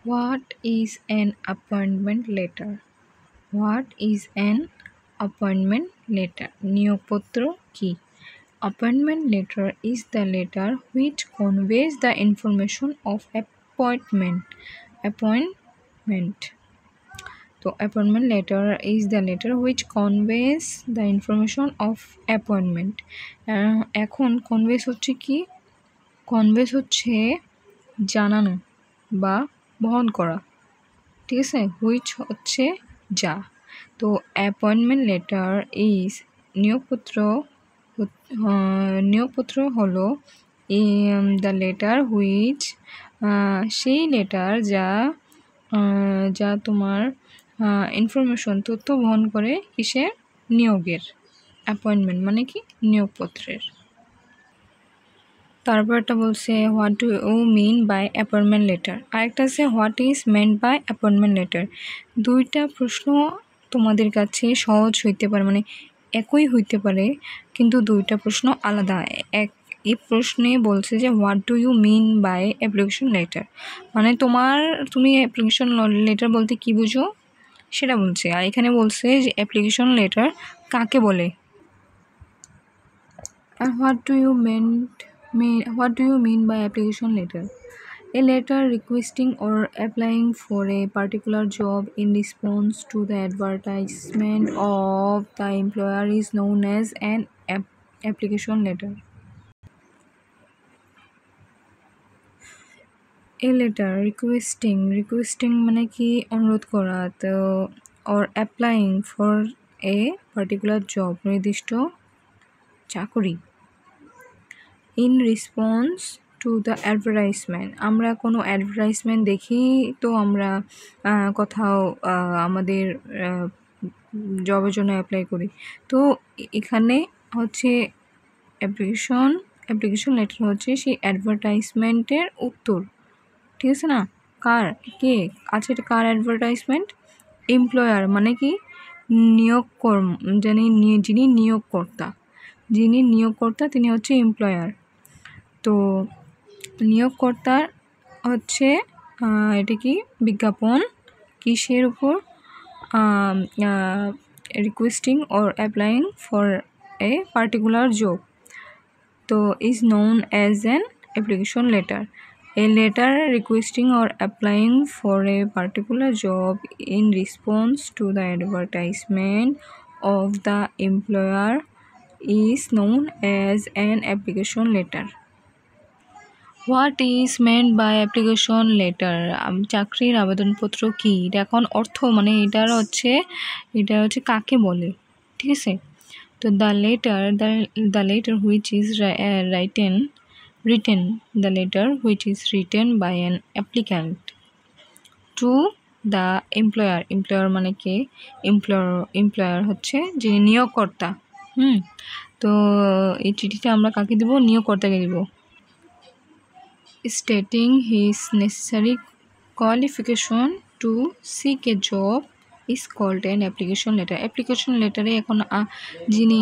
What is an appointment letter? What is an appointment letter? নিয়োগপত্র কি? Appointment letter is the letter which conveys the information of appointment. So appointment letter is the letter which conveys the information of appointment. এখন conveys হচ্ছে কি? conveys হচ্ছে জানানো বা বহন করা, ঠিক আছে। হুইচ হচ্ছে যা। তো অ্যাপয়েন্টমেন্ট লেটার ইজ নিয়োগপত্র হলো দ্য লেটার হুইচ সেই লেটার যা তোমার ইনফরমেশন তথ্য বহন করে কিসের? নিয়োগের। অ্যাপয়েন্টমেন্ট মানে কি? নিয়োগপত্রের। তারপরটা বলছে what do you mean by appointment letter, আরেকটা আছে what is meant by appointment letter. দুইটা প্রশ্ন তোমাদের কাছে সহজ হইতে পারে, মানে একই হইতে পারে, কিন্তু দুইটা প্রশ্ন আলাদা। এই প্রশ্নে বলছে যে what do you mean by application letter, মানে তুমি অ্যাপ্লিকেশন লেটার বলতে কি বুঝো সেটা বলছে। আর এখানে বলছে যে অ্যাপ্লিকেশন লেটার কাকে বলে। আর what do you mean by application letter? A letter requesting or applying for a particular job in response to the advertisement of the employer is known as an application letter. A letter requesting মানে কি? অনুরোধ করা। তো or applying for a particular job, নির্দিষ্ট চাকরি। In response to the advertisement, আমরা কোনো advertisement দেখি তো আমরা কোথাও আমাদের জবের জন্য অ্যাপ্লাই করি। তো এখানে হচ্ছে অ্যাপ্লিকেশন লেটার হচ্ছে সেই অ্যাডভার্টাইজমেন্টের উত্তর, ঠিক আছে না? কে আছে এটা? কার অ্যাডভার্টাইজমেন্ট? এমপ্লয়ার মানে কি? যিনি নিয়োগকর্তা তিনি হচ্ছে এমপ্লয়ার। তো নিয়োগকর্তার হচ্ছে এটা কি? বিজ্ঞাপন কিসের উপর? Requesting or applying for a particular job, তো is known as an application letter. A letter requesting or applying for a particular job in response to the advertisement of the employer is known as an application letter. What is meant by application letter? চাকরির আবেদনপত্র কি? এটা এখন অর্থ মানে এটা হচ্ছে কাকে বলে, ঠিক আছে। তো the letter which is written the letter which is written by an applicant to the employer মানে কে? employer হচ্ছে যিনি নিয়োগকর্তা। তো এই চিঠিটা আমরা কাকে দিব? নিয়োগকর্তাকে দিব। stating his necessary qualification to seek a job is called an application letter. Application লেটারে এখন যিনি